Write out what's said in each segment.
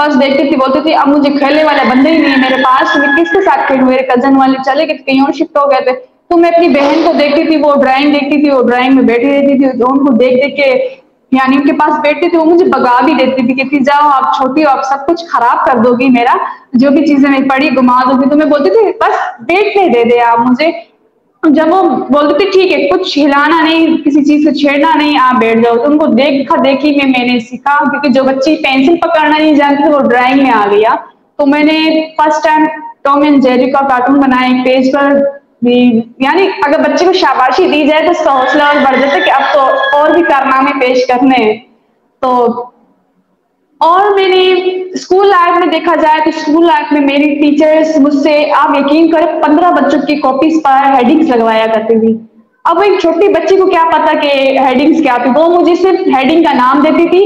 بس دیکھتی تھی، بولتی تھی اب مجھے کھیلنے والا بندہ ہی نہیں ہے میرے پاس، تو میں کس کے ساتھ کھیلوں، میرے کزن والے چلے گئے کہیں اور شفٹ ہو گئے تھے، تو میں اپنی بہن کو دیکھتی تھی، وہ ڈرائنگ دیکھتی تھی، وہ ڈرائنگ میں بیٹھی رہتی تھی، تو ان کو دیکھ دیکھ کے یعنی ان کے پاس بیٹھتی تھی، وہ مجھے بگا بھی دیتی تھی، کہتی جاؤ آپ چھوٹی ہو، آپ سب کچھ خراب کر دو گی میرا، جو بھی چیزیں میں پڑھی گھما دو گی، تو میں بولتی تھی بس بیٹھنے دے دے آپ مجھے، جب وہ بولتے تھے ٹھیک ہے کچھ ہلانا نہیں، کسی چیز سے چھیڑنا نہیں، آپ بیٹھ جاؤ، تو ان کو دیکھا دیکھی میں نے سیکھا، کیونکہ جو بچی پینسل پکڑنا نہیں جانتی وہ ڈرائنگ میں آ گیا، تو میں نے فرسٹ ٹائم ٹام اینڈ جیری کا کارٹون بنایا ایک پیج پر بھی، یعنی اگر بچے کو شاباشی دی جائے تو اس کا حوصلہ اور بڑھ جاتا ہے کہ اب تو اور بھی کارنامے پیش کرنے ہیں، تو اور میری اسکول لائف میں دیکھا جائے تو اسکول لائف میں میری ٹیچرز مجھ سے آپ یقین کریں 15 بچوں کی کاپیز پر ہیڈنگس لگوایا کرتی تھی، اب ایک چھوٹی بچی کو کیا پتا کہ ہیڈنگس کیا تھی، وہ مجھے صرف ہیڈنگ کا نام دیتی تھی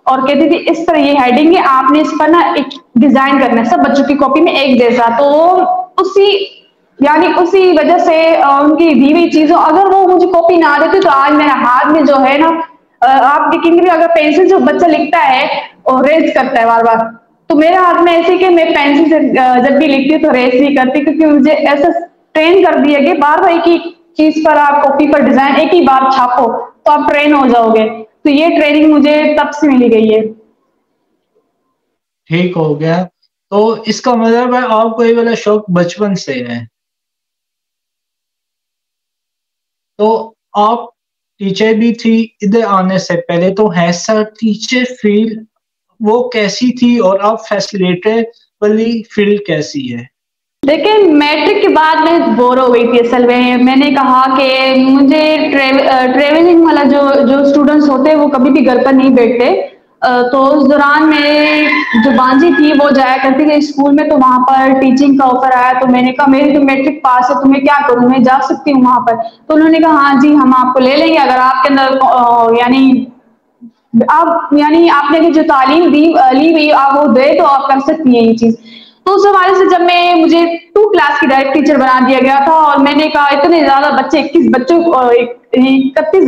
اور کہتی تھی اس طرح یہ ہیڈنگ ہے، آپ نے اس پر نا ایک ڈیزائن کرنا ہے، سب بچوں کی کاپی میں ایک جیسا، تو اسی یعنی اسی وجہ سے ان کی دی ہوئی چیزوں اگر وہ مجھے کاپی نہ دیتی تو آج میرا ہاتھ میں جو ہے نا آپ دیکھیں گے اگر پینسل سے بچہ لکھتا ہے اور ریز کرتا ہے بار بار، تو میرے ہاتھ میں ایسے کہ میں پینسل سے جب بھی لکھتی ہوں تو ریز نہیں کرتی، کیونکہ مجھے ایسا ٹرین کر دیا کہ بار بار ایک ہی چیز پر آپ کاپی پر ڈیزائن ایک ہی بار چھاپو تو آپ ٹرین ہو جاؤ گے، تو یہ ٹریننگ مجھے تب سے ملی گئی ہے۔ ٹھیک ہو گیا، تو اس کا مطلب ہے آپ کو یہ والا شوق بچپن سے ہے، تو آپ ٹیچر بھی تھی ادھر آنے سے پہلے، تو ایسا ٹیچر فیلڈ وہ کیسی تھی اور اب فیسیلیٹر والی فیلڈ کیسی ہے؟ لیکن میٹرک کے بعد میں بور ہو گئی تھی، اصل میں نے کہا کہ مجھے ٹریولنگ والا جو اسٹوڈنٹس ہوتے ہیں وہ کبھی بھی گھر پر نہیں بیٹھتے، تو اس دوران میں جو بانجی تھی وہ جایا کرتی تھی اسکول میں، تو وہاں پر ٹیچنگ کا آفر آیا، تو میں نے کہا میری تو میٹرک پاس ہے تو میں کیا کروں، میں جا سکتی ہوں وہاں پر، تو انہوں نے کہا ہاں جی ہم آپ کو لے لیں گے اگر آپ کے اندر یعنی آپ یعنی آپ نے جو تعلیم لی ہوئی آپ وہ دے تو آپ کر سکتی ہیں یہ چیز، تو اس حوالے سے جب میں مجھے 2 کلاس کی ڈائریکٹ ٹیچر بنا دیا گیا تھا، اور میں نے کہا اتنے زیادہ بچے 31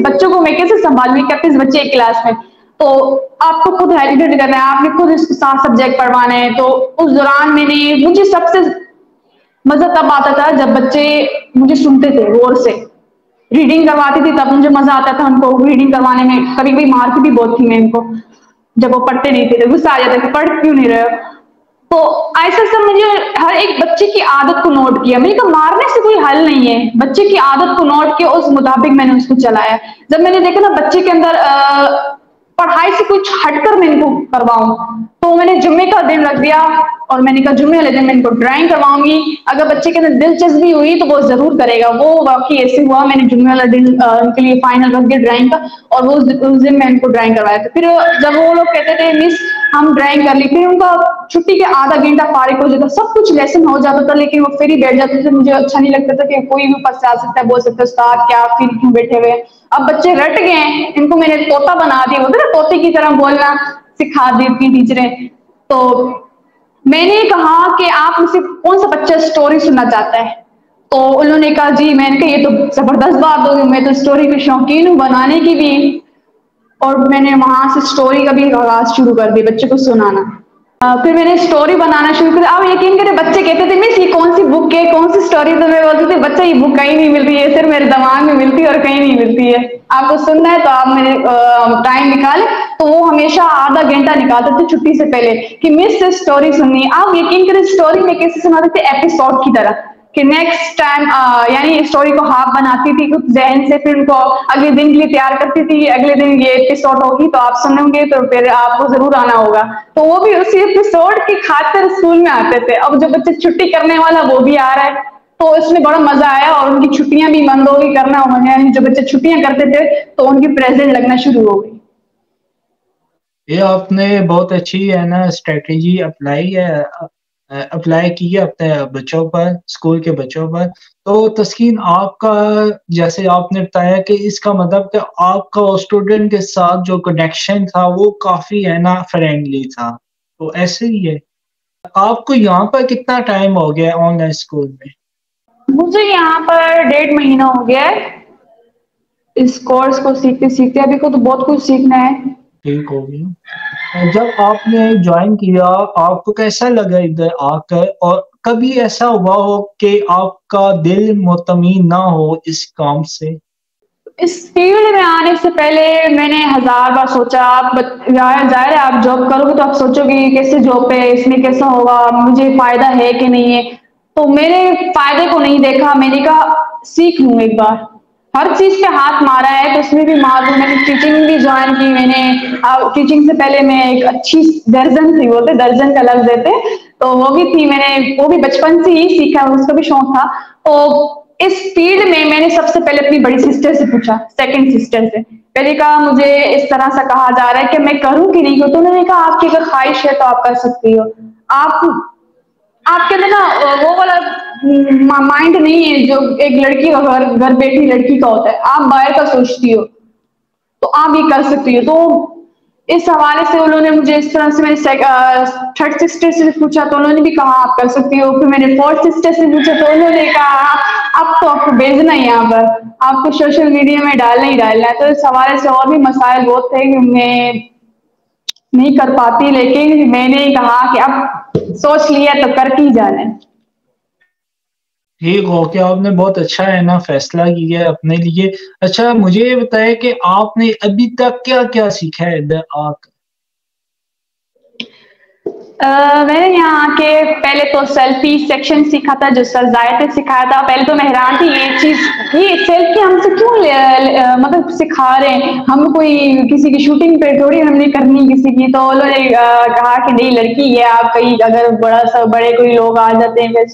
بچوں کو میں کیسے سنبھالوں، 31 بچے ایک کلاس میں، تو آپ کو خود ہیڈیٹیٹ کرنا ہے، آپ نے خود اس کو 7 سبجیکٹ پڑھوانے ہیں، تو اس دوران میں نے مجھے سب سے مزہ تب آتا تھا جب بچے مجھے سنتے تھے غور سے، ریڈنگ کرواتی تھی تب مجھے مزہ آتا تھا ان کو ریڈنگ کروانے میں، کبھی کبھی مارتی بھی بہت تھی میں ان کو جب وہ پڑھتے نہیں تھے، غصہ آ جاتا کہ پڑھ کیوں نہیں رہے ہو، تو ایسا سب مجھے ہر ایک بچے کی عادت کو نوٹ کیا، میں نے کہا مارنے سے کوئی حل نہیں ہے، بچے کی عادت کو نوٹ کیا اس مطابق میں نے اس کو چلایا، جب میں نے دیکھا نا بچے کے اندر پڑھائی سے کچھ ہٹ کر میں ان کو کرواؤں، تو میں نے جمعے کا دن رکھ دیا اور میں نے کہا جمعے والے دن میں ان کو ڈرائنگ کرواؤں گی، اگر بچے کے اندر دلچسپی ہوئی تو وہ ضرور کرے گا، وہ واقعی ایسے ہوا، میں نے جمعے والا دن ان کے لیے فائنل رکھ دیا ڈرائنگ کا، اور وہ اس دن میں ان کو ڈرائنگ کروایا تھا، پھر جب وہ لوگ کہتے تھے مس ہم ڈرائنگ کر لی، پھر ان کا چھٹی کے آدھا گھنٹہ فارغ ہو جاتا، سب کچھ لیسن ہو جاتا تھا، لیکن وہ پھر ہی بیٹھ جاتے تھے، مجھے اچھا نہیں لگتا تھا کہ کوئی بھی پاس سے آ سکتا ہے بول سکتا ہے استاد کیا پھر کیوں بیٹھے ہوئے، اب بچے رٹ گئے ہیں، ان کو میں نے طوطا بنا دیا، ہوتا نا طوطے کی طرح بولنا سکھا دیتی ٹیچریں، تو میں نے کہا کہ آپ مجھ سے کون سا بچہ اسٹوری سننا چاہتا ہے، تو انہوں نے کہا جی، میں نے کہا یہ تو زبردست بات ہوگی، میں تو اسٹوری کی شوقین ہوں بنانے کی بھی، اور میں نے وہاں سے اسٹوری کا بھی آغاز شروع کر دی بچے کو سنانا، پھر میں نے اسٹوری بنانا شروع کر، آپ یقین کریں بچے کہتے تھے مس یہ کون سی بک ہے کون سی اسٹوری، تو میں بولتی تھی بچہ یہ بک کہیں نہیں مل رہی ہے، صرف میرے دماغ میں ملتی ہے اور کہیں نہیں ملتی ہے، آپ کو سننا ہے تو آپ میرے ٹائم نکالیں، تو وہ ہمیشہ آدھا گھنٹہ نکالتے تھے چھٹی سے پہلے کہ مس سے اسٹوری سننی ہے، آپ یقین کریں اسٹوری میں کیسے سناتے تھے ایپیسوڈ کی طرح، کہ نیکسٹ ٹائم یعنی اسٹوری کو ہاف بناتی تھی کچھ ذہن سے، پھر ان کو اگلے دن کے لیے تیار کرتی تھی، اگلے دن یہ ایپیسوڈ ہوگی تو آپ سنیں گے تو پھر آپ کو ضرور آنا ہوگا، تو وہ بھی اسی ایپیسوڈ کی خاطر اسکول میں آتے تھے، اب جو بچے چھٹی کرنے والا وہ بھی آ رہا ہے، تو اس میں بڑا مزہ آیا، اور ان کی چھٹیاں بھی بند ہو گئی کرنا، یعنی جو بچے چھٹیاں کرتے تھے تو ان کی پریزنٹ لگنا شروع ہو گئی۔ یہ آپ نے بہت اچھی ہے نا اسٹریٹجی اپلائی کی ہے اپنے بچوں پر، اسکول کے بچوں پر، تو تسکین آپ کا جیسے آپ نے بتایا کہ اس کا مطلب کہ آپ کا اسٹوڈنٹ کے ساتھ جو کنیکشن تھا وہ کافی ہے نا فرینڈلی تھا، تو ایسے ہی ہے آپ کو یہاں پر کتنا ٹائم ہو گیا آن لائن اسکول میں؟ مجھے یہاں پر 1.5 مہینہ ہو گیا ہے اس کورس کو سیکھتے سیکھتے، ابھی کو تو بہت کچھ سیکھنا ہے۔ ٹھیک ہو گیا، جب آپ نے جوائن کیا آپ کو کیسا لگا ادھر آ کر، اور کبھی ایسا ہوا ہو کہ آپ کا دل مطمئن نہ ہو اس کام سے؟ اس فیلڈ میں آنے سے پہلے میں نے ہزار بار سوچا، آپ ظاہر ہے آپ جاب کرو گے تو آپ سوچو گے کیسے جاب ہے، اس میں کیسا ہوگا، مجھے فائدہ ہے کہ نہیں ہے. تو میں نے فائدے کو نہیں دیکھا، میں نے کہا سیکھ لوں ایک بار. ہر چیز پہ ہاتھ مارا ہے تو اس میں بھی مار دوں. میں نے ٹیچنگ بھی جوائن کی، میں نے ٹیچنگ سے پہلے میں ایک اچھی درجن تھی، بولتے درجن کا لفظ دیتے تو وہ بھی تھی. میں نے وہ بھی بچپن سے ہی سیکھا، اس کا بھی شوق تھا. تو اس فیلڈ میں نے سب سے پہلے اپنی بڑی سسٹر سے پوچھا، سیکنڈ سسٹر سے. میں نے کہا مجھے اس طرح سے کہا جا رہا ہے کہ میں کروں کہ نہیں کروں. تو انہوں نے کہا آپ کی اگر خواہش ہے تو آپ کر سکتی ہو. آپ آپ کے اندر نا وہ والا مائنڈ نہیں ہے جو ایک لڑکی کا گھر بیٹھی لڑکی کا ہوتا ہے، آپ باہر کا سوچتی ہو تو آپ یہ کر سکتی ہو. تو اس حوالے سے انہوں نے مجھے اس طرح سے، میں نے تھرڈ سسٹر سے پوچھا تو انہوں نے بھی کہا آپ کر سکتی ہو. پھر میں نے فورتھ سسٹر سے پوچھا تو انہوں نے کہا اب تو آپ کو بھیجنا ہی یہاں پر، آپ کو سوشل میڈیا میں ڈالنا ہی ڈالنا ہے. تو اس حوالے سے اور بھی مسائل بہت تھے کہ میں نہیں کر پاتی، لیکن میں نے کہا کہ اب سوچ لیا تو کر کے ہی جانا ہے. ٹھیک ہو کہ آپ نے بہت اچھا ہے نا فیصلہ کیا ہے اپنے لیے. اچھا مجھے یہ بتائے کہ آپ نے ابھی تک کیا کیا سیکھا ہے ادھر آ کر؟ میں نے یہاں کے پہلے تو سیلفی سیکشن سیکھا تھا جو سر زائد نے سکھایا تھا. پہلے تو میں حیران تھی یہ چیز، یہ سیلفی ہم سے کیوں مطلب سکھا رہے ہیں، ہم کوئی کسی کی شوٹنگ پہ تھوڑی ہم نے کرنی کسی کی. تو انہوں نے کہا کہ نہیں لڑکی ہے، آپ کہیں اگر بڑے کوئی لوگ آ جاتے ہیں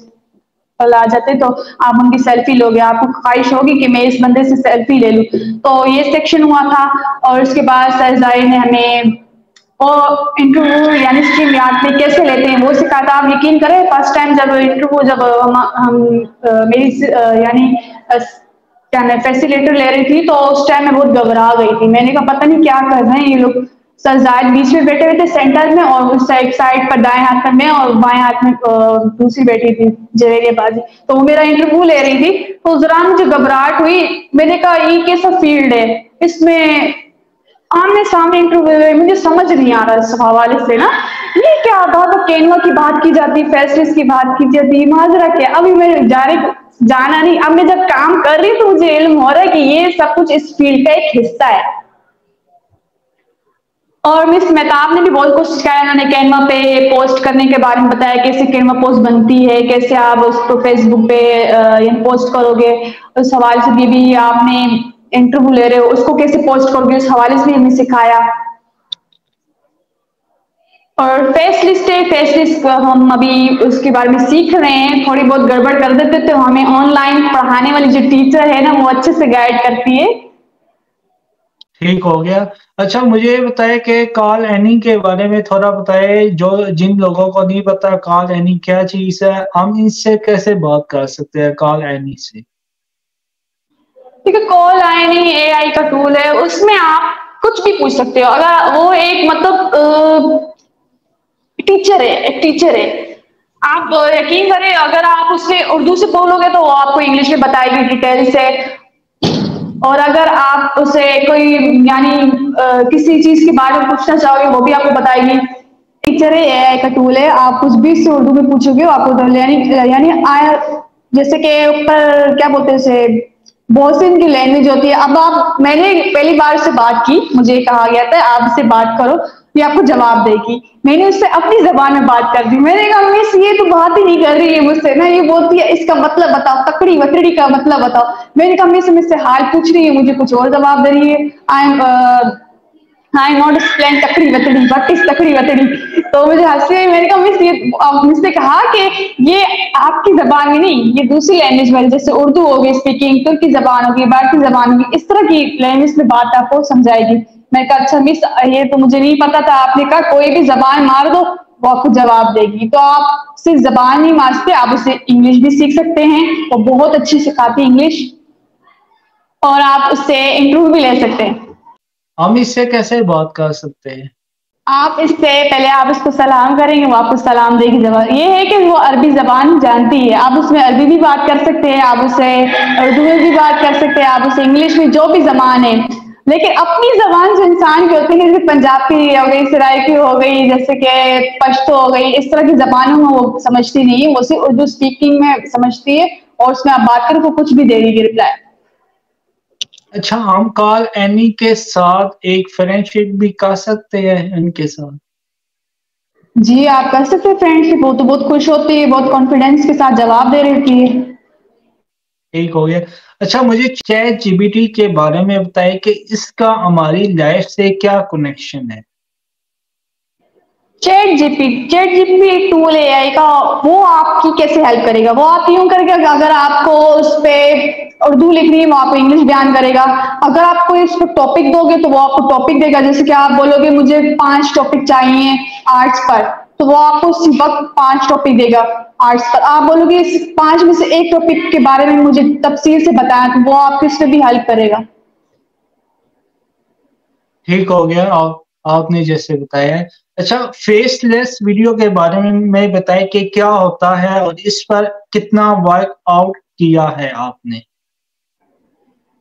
آ جاتے تو آپ ان کی سیلفی لوگے، آپ کو خواہش ہوگی کہ میں اس بندے سے سیلفی لے لوں. تو یہ سیکشن ہوا تھا. اور اس کے بعد سر زاہد نے ہمیں انٹرویو یعنی اسٹریم یاد میں کیسے لیتے ہیں وہ سکھایا تھا. آپ یقین کریں فرسٹ ٹائم جب انٹرویو جب ہم میری یعنی کیا میں فیسیلیٹر لے رہی تھی تو اس ٹائم میں بہت گھبرا گئی تھی. میں نے کہا پتہ نہیں کیا کر رہے ہیں یہ لوگ. سر زائد بیچ میں بیٹھے ہوئے تھے سینٹر میں، اور اس سائڈ پر دائیں ہاتھ میں اور بائیں ہاتھ میں دوسری بیٹھی تھی جویریہ بازی. تو وہ میرا انٹرویو لے رہی تھی تو ذرا مجھے گھبراہٹ ہوئی. میں نے کہا یہ کیسا فیلڈ ہے، اس میں آمنے سامنے انٹرویو ہے، مجھے سمجھ نہیں آ رہا اس حوالے سے نا یہ کیا بات. کینوا کی بات کی جاتی، فیصلس کی بات کی جاتی، معاذرہ کیا. ابھی میں جانا نہیں، اب میں جب کام کر رہی تو مجھے علم ہو رہا ہے کہ یہ سب کچھ اس فیلڈ کا ایک حصہ ہے. اور مس مہتاب نے بھی بہت کچھ سکھایا. انہوں نے کینوا پہ پوسٹ کرنے کے بارے میں بتایا کیسے کینوا پوسٹ بنتی ہے، کیسے آپ اس کو فیس بک پہ پوسٹ کرو گے. اس حوالے سے بھی آپ نے انٹرویو لے رہے ہو اس کو کیسے پوسٹ کرو گے اس حوالے سے بھی ہمیں سکھایا. اور فیس لسٹ ہے، فیس لسٹ ہم ابھی اس کے بارے میں سیکھ رہے ہیں. تھوڑی بہت گڑبڑ کر دیتے تو ہمیں آن لائن پڑھانے والی جو ٹیچر ہے نا وہ اچھے سے گائڈ کرتی ہے. ٹھیک ہو گیا. اچھا مجھے یہ بتائے کہ کال اینی کے بارے میں تھوڑا بتائے، جو جن لوگوں کو نہیں پتا کال اینی کیا چیز ہے، ہم اس سے کیسے بات کر سکتے ہیں کال اینی سے؟ دیکھیے کال آئی نہیں اے آئی کا ٹول ہے، اس میں آپ کچھ بھی پوچھ سکتے ہو. اگر وہ ایک مطلب ٹیچر ہے، ایک ٹیچر ہے، آپ یقین کریں اگر آپ اس سے اردو سے بولو گے تو وہ آپ کو انگلش میں بتائے گی ڈیٹیل سے. اور اگر آپ اسے کوئی یعنی کسی چیز کے بارے میں پوچھنا چاہو گے وہ بھی آپ کو بتائے گی. ٹیچر ہے، اے آئی کا ٹول ہے، آپ کچھ بھی اس سے اردو میں پوچھو گے آپ کو یعنی جیسے کہ اوپر کیا بولتے ہیں اسے بوسن کی لینگویج ہوتی ہے. اب آپ میں نے پہلی بار سے بات کی، مجھے کہا گیا تھا آپ سے بات کرو یہ آپ کو جواب دے گی. میں نے اس سے اپنی زبان میں بات کر دی. میں نے کہا مس یہ تو بات ہی نہیں کر رہی ہے مجھ سے نا، یہ بولتی ہے اس کا مطلب بتاؤ، تکڑی وتڑی کا مطلب بتاؤ. میں نے کہا مس سے حال پوچھ رہی ہے مجھے کچھ اور جواب دے رہی ہے. آئی ناٹ ایکسپلین تکڑی وتڑی وٹ از تکڑی وتڑی. تو مجھے ہنسی. میں نے کہا مس نے کہا کہ یہ آپ کی زبان میں نہیں، یہ دوسری لینگویج میں جیسے اردو ہوگی اسپیکنگ، ترکی زبان ہوگی، بھارتی زبان ہوگی، اس طرح کی لینگویج میں بات آپ کو سمجھائے گی. میں نے کہا اچھا مس یہ تو مجھے نہیں پتا تھا. آپ نے کہا کوئی بھی زبان مار دو وہ آپ کو جواب دے گی. تو آپ صرف زبان نہیں مار سکتے، آپ اسے انگلش بھی سیکھ سکتے ہیں، وہ بہت اچھی سکھاتی انگلش. اور آپ اس سے انٹرویو بھی لے سکتے ہیں. ہم اس سے کیسے بات کر سکتے ہیں؟ آپ اس سے پہلے آپ اس کو سلام کریں گے، وہ آپ کو سلام دے گی. زبان یہ ہے کہ وہ عربی زبان جانتی ہے، آپ اس میں عربی بھی بات کر سکتے ہیں، آپ اس سے اردو میں بھی بات کر سکتے ہیں، آپ اس سے انگلش میں جو بھی زبان ہے لیکن اپنی زبان جو انسان کی ہوتی ہے جیسے پنجابی ہو گئی، سرائکی ہو گئی، جیسے کہ پشتو ہو گئی، اس طرح کی زبانوں میں وہ سمجھتی نہیں ہے، وہ صرف اردو اسپیکنگ میں سمجھتی ہے، اور اس میں آپ بات کریں تو کچھ بھی دے گی رپلائی۔ اچھا، ہم کال اینی کے ساتھ ایک فرینڈ شپ بھی کر سکتے ہیں ان کے ساتھ؟ جی آپ کر سکتے ہیں فرینڈ شپ، وہ تو بہت خوش ہوتی ہے، بہت کانفیڈینس کے ساتھ جواب دے رہی ہے۔ ٹھیک ہو گیا۔ اچھا، مجھے چیٹ جی پی ٹی کے بارے میں بتائیں کہ اس کا ہماری لائف سے کیا کنیکشن ہے؟ چیٹ جی پی ایک ٹول ہے اے آئی کا، وہ آپ کی کیسے ہیلپ کرے گا؟ وہ آپ یوں کرے گا کہ اگر آپ کو اس پہ اردو لکھنی ہے وہ آپ کو انگلش بیان کرے گا، اگر آپ کو اس کو ٹاپک دو گے تو وہ آپ کو ٹاپک دے گا، جیسے کہ آپ بولو گے مجھے 5 ٹاپک چاہیے آرٹس پر، تو وہ آپ کو اسی وقت 5 ٹاپک دے گا آرٹس پر۔ آپ بولو گے اس 5 میں سے ایک ٹاپک کے بارے میں مجھے تفصیل سے بتایا، تو وہ آپ کو اس سے بھی ہیلپ کرے گا۔ ٹھیک ہو گیا، آپ نے جیسے بتایا ہے۔ اچھا، فیس لیس ویڈیو کے بارے میں بتائیں کہ کیا ہوتا ہے اور اس پر کتنا ورک آؤٹ کیا ہے آپ نے؟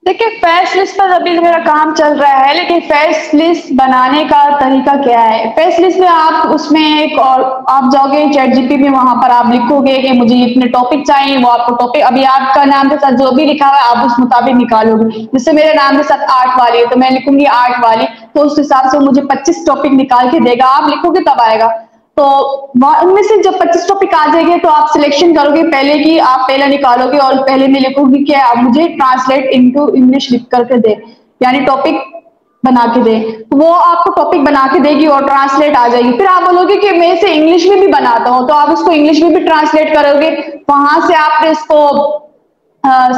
دیکھیے فیس لسٹ پر ابھی میرا کام چل رہا ہے، لیکن فیس لسٹ بنانے کا طریقہ کیا ہے؟ فیس لسٹ میں آپ اس میں ایک اور آپ جاؤ گے چیٹ جی پی میں، وہاں پر آپ لکھو گے کہ مجھے اتنے ٹاپک چاہیے، وہ آپ کو ٹاپک ابھی آپ کا نام کے ساتھ جو بھی لکھا ہوا ہے آپ اس مطابق نکالو گے۔ جس سے میرے نام کے ساتھ آرٹ والی ہے تو میں لکھوں گی آرٹ والی، تو اس حساب سے مجھے 25 ٹاپک نکال کے دے گا، آپ لکھو گے تب آئے گا۔ تو ان میں سے جب 25 ٹاپک آ جائے گے تو آپ سلیکشن کرو گے، پہلے کی آپ پہلا نکالو گے اور پہلے میں لکھوں گی کہ آپ مجھے ٹرانسلیٹ انٹو انگلش لکھ کر کے دے، یعنی ٹاپک بنا کے دے، وہ آپ کو ٹاپک بنا کے دے گی اور ٹرانسلیٹ آ جائے گی۔ پھر آپ بولو گے کہ میں اسے انگلش میں بھی بناتا ہوں، تو آپ اس کو انگلش میں بھی ٹرانسلیٹ کرو گے، وہاں سے آپ نے اس کو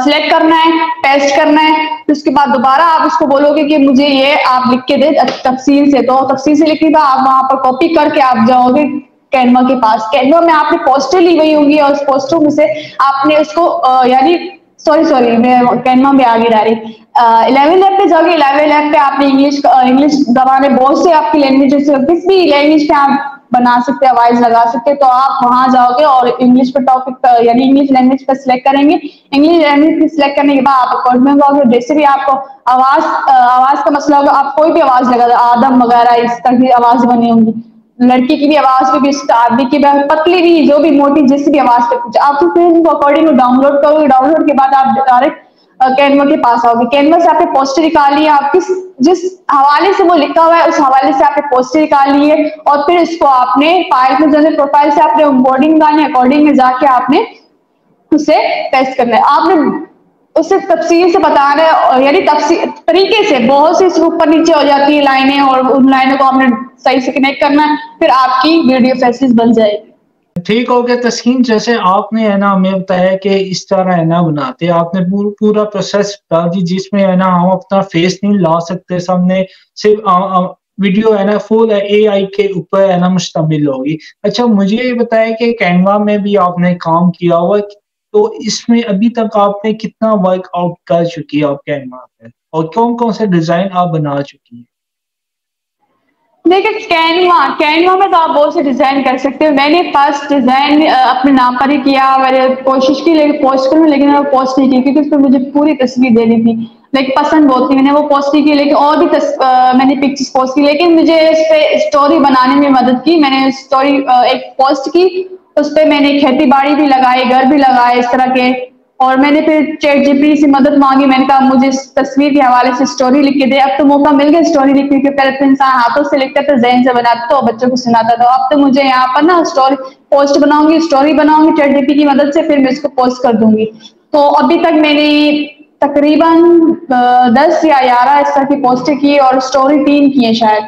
سلیکٹ کرنا ہے، پیسٹ کرنا ہے، پھر اس کے بعد دوبارہ آپ اس کو بولو گے کہ مجھے یہ آپ لکھ کے دے تفصیل سے، تو تفصیل سے لکھنے کا آپ وہاں پر کاپی کر کے آپ جاؤ گے کینوا کے پاس۔ کینوا میں آپ نے پوسٹر لی ہوئی ہوں گی اور اس پوسٹر میں سے آپ نے اس کو یعنی سوری میں کینوا میں آگے جا رہی 11 ایپ پہ جاؤ گے، 11 ایپ پہ آپ نے انگلش دبانے، بہت سے آپ کی لینگویج کس بھی لینگویج پہ آپ بنا سکتے ہیں، وائس لگا سکتے ہیں، تو آپ وہاں جاؤ گے اور انگلش پہ ٹاپک یعنی انگلش لینگویج پہ سلیکٹ کریں گے۔ انگلش لینگویج پہ سلیکٹ کرنے کے بعد آپ اکاؤنٹ میں جاؤ گے، جیسے بھی آپ کو آواز کا مسئلہ ہوگا، آپ کوئی بھی آواز لگا دو، آدم وغیرہ اس طرح کی آواز بنی ہوں گی، لڑکی کی بھی آواز بھی آدمی کی بھی پتلی بھی جو بھی موٹی جس بھی آواز پہ کچھ آپ اکارڈنگ ڈاؤن لوڈ کرو گے، ڈاؤن لوڈ کے بعد آپ ڈائریکٹ کینوا کے پاس آؤ گے، کینوا سے آپ نے پوسٹر نکال لی، آپ جس حوالے سے وہ لکھا ہوا ہے اس حوالے سے آپ نے پوسٹر نکال لی ہے، اور پھر اس کو آپ نے فائل میں جانے پروفائل سے آپ نے بورڈنگ ڈالنے، اکارڈنگ میں جا کے آپ نے اسے پیسٹ کرنا ہے، آپ نے اسے تفصیل سے بتانا ہے، یعنی طریقے سے، بہت سی اوپر نیچے ہو جاتی ہے لائنیں، اور ان لائنوں کو آپ نے صحیح سے کنیکٹ کرنا ہے، پھر آپ کی ویڈیو فیسز بن جائے گی۔ ٹھیک ہو گیا تسکین، جیسے آپ نے ہے نا ہمیں بتایا کہ اس طرح ہے نا بناتے، آپ نے پورا پروسیس بتا دی، جس میں ہے نا ہم اپنا فیس نہیں لا سکتے، سامنے صرف ویڈیو ہے نا فل اے آئی کے اوپر ہے نا مشتمل ہوگی۔ اچھا، مجھے یہ بتایا کہ کینوا میں بھی آپ نے کام کیا ہوا، تو اس میں ابھی تک آپ نے کتنا ورک آؤٹ کر چکی ہے آپ کینوا پہ، اور کون کون سے ڈیزائن آپ بنا چکی ہیں؟ دیکھیں کینوا میں تو آپ بہت سے ڈیزائن کر سکتے ہو، میں نے فرسٹ ڈیزائن اپنے نام پر ہی کیا، میں نے کوشش کی لیکن پوسٹ کروں، لیکن میں پوسٹ نہیں کی کیونکہ اس پہ مجھے پوری تصویر دینی تھی، لیکن پسند بہت تھی، میں نے وہ پوسٹ نہیں کی، لیکن اور بھی میں نے پکچرز پوسٹ کی، لیکن مجھے اس پہ اسٹوری بنانے میں مدد کی، میں نے اسٹوری ایک پوسٹ کی، اس پہ میں نے کھیتی باڑی بھی لگائی، گھر بھی لگائے اس طرح کے، اور میں نے پھر چیٹ جی پی سے مدد مانگی، میں نے کہا مجھے اس تصویر کے حوالے سے اسٹوری لکھ کے دے، اب تو موقع مل گیا اسٹوری لکھنے کے، پہلے تو انسان ہاتھوں سے لکھتا تھا، ذہن سے بناتا تھا اور بچوں کو سناتا تھا، اب تو مجھے یہاں پر نا اسٹوری پوسٹ بناؤں گی، اسٹوری بناؤں گی چیٹ جی پی کی مدد سے، پھر میں اس کو پوسٹ کر دوں گی۔ تو ابھی تک میں نے تقریباً 10 یا 11 اس طرح کی پوسٹیں کی اور اسٹوری 3 کی ہیں شاید۔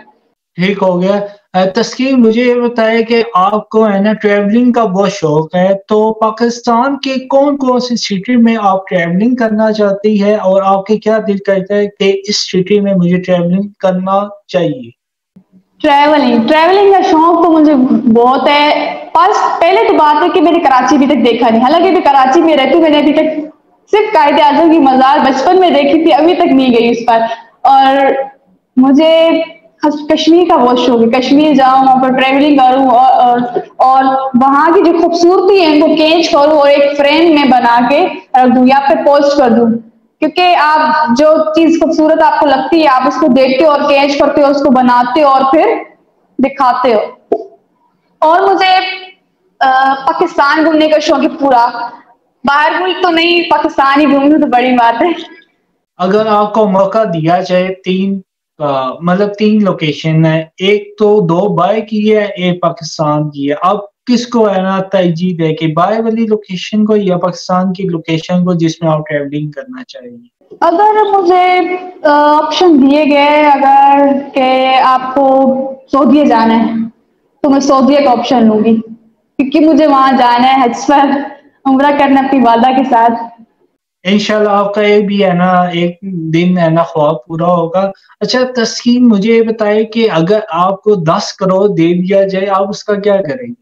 ٹھیک ہو گیا تسکین، مجھے یہ بتایا کہ آپ کو ہے نا ٹریولنگ کا بہت شوق ہے، تو پاکستان کے کون کون سی سٹی میں آپ ٹریولنگ کرنا چاہتی ہے، اور آپ کے کیا دل کرتا ہے کہ اس سٹی میں مجھے ٹریولنگ کرنا چاہیے؟ ٹریولنگ کا شوق تو مجھے بہت ہے، پہلے تو بات ہے کہ میں نے کراچی ابھی تک دیکھا نہیں، حالانکہ میں کراچی میں رہتی ہوں، میں نے ابھی تک صرف قائد اعظم کی مزار بچپن میں دیکھی تھی، ابھی تک نہیں گئی اس پر، اور مجھے کشمیر کا بہت شوق ہے، کشمیر جاؤں وہاں پر ٹریولنگ کروں اور وہاں کی جو خوبصورتی ہے ان کو کیچ کروں اور ایک فریم میں بنا کے رکھ دوں یا پھر پوسٹ کر دوں کیونکہ آپ جو چیز خوبصورت آپ کو لگتی ہے آپ اس کو دیکھتے ہو اور کیچ کرتے ہو, اس کو بناتے ہو اور پھر دکھاتے ہو. اور مجھے پاکستان گھومنے کا شوق ہے پورا, باہر ملک تو نہیں, پاکستان ہی گھومنے تو بڑی بات ہے. اگر آپ کو موقع دیا جائے مطلب 3 لوکیشن ہے, ایک تو دبئی کی ہے, ایک پاکستان کی ہے, آپ کس کو ہے نا ترجیح دے کہ دبئی والی لوکیشن کو یا پاکستان کی لوکیشن کو جس میں آپ ٹریولنگ کرنا چاہیں گے؟ اگر مجھے آپشن دیے گئے اگر کہ آپ کو سعودیہ جانا ہے تو میں سعودیہ کا آپشن لوں گی, کیونکہ مجھے وہاں جانا ہے حج پر عمرہ کرنا اپنی والدہ کے ساتھ. انشاءاللہ آپ کا یہ بھی ہے نا ایک دن ہے نا خواب پورا ہوگا. اچھا تسکین, مجھے یہ بتائے کہ اگر آپ کو 10 کروڑ دے دیا جائے آپ اس کا کیا کریں گے؟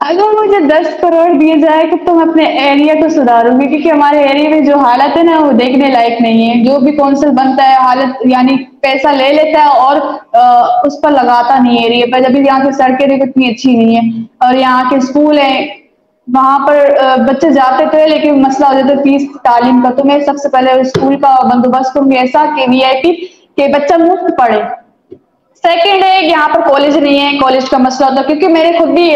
اگر مجھے 10 کروڑ دیے جائے تو میں اپنے ایریا کو سدھاروں گی, کیونکہ ہمارے ایریا میں جو حالت ہے نا وہ دیکھنے لائق نہیں ہے. جو بھی کونسل بنتا ہے حالت یعنی پیسہ لے لیتا ہے اور اس پر لگاتا نہیں ایریا پر. جبھی یہاں کی سڑکیں بھی اتنی اچھی نہیں ہے, اور یہاں کے اسکول ہیں وہاں پر بچے جاتے تھے لیکن مسئلہ ہو جاتا ہے فیس تعلیم کا. تو میں سب سے پہلے اسکول کا بندوبست کروں گی ایسا کہ وی آئی پی کہ بچہ مفت پڑھے. سیکنڈ ہے یہاں پر کالج نہیں ہے, کالج کا مسئلہ ہوتا ہے کیونکہ میرے خود بھی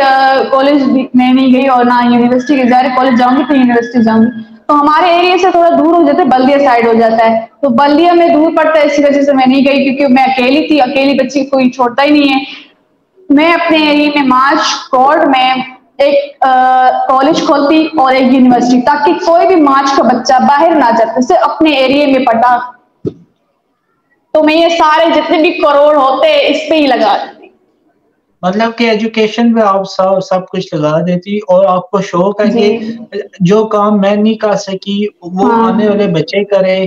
کالج میں نہیں گئی اور نہ یونیورسٹی کے, ظاہر کالج جاؤں گی تو یونیورسٹی جاؤں گی. تو ہمارے ایریا سے تھوڑا دور ہو جاتا ہے, بلدیا سائڈ ہو جاتا ہے, تو بلدیا میں دور پڑتا ہے, اسی وجہ سے میں نہیں گئی کیونکہ میں اکیلی تھی, اکیلی بچی کوئی چھوڑتا ہی نہیں ہے. میں اپنے ایریا میں مارچ کوڈ میں ایک کالج کھولتی اور ایک یونیورسٹی, تاکہ کوئی بھی مارچ کا بچہ باہر نہ جاتا, صرف اپنے ایریا میں پڑھا. تو میں یہ سارے جتنے بھی کروڑ ہوتے اس پہ ہی لگا دیتی. مطلب کہ ایجوکیشن پہ آپ سب کچھ لگا دیتی, اور آپ کو شوق ہے کہ جی جو کام میں نہیں کر سکی وہ ہاں آنے والے بچے کرے.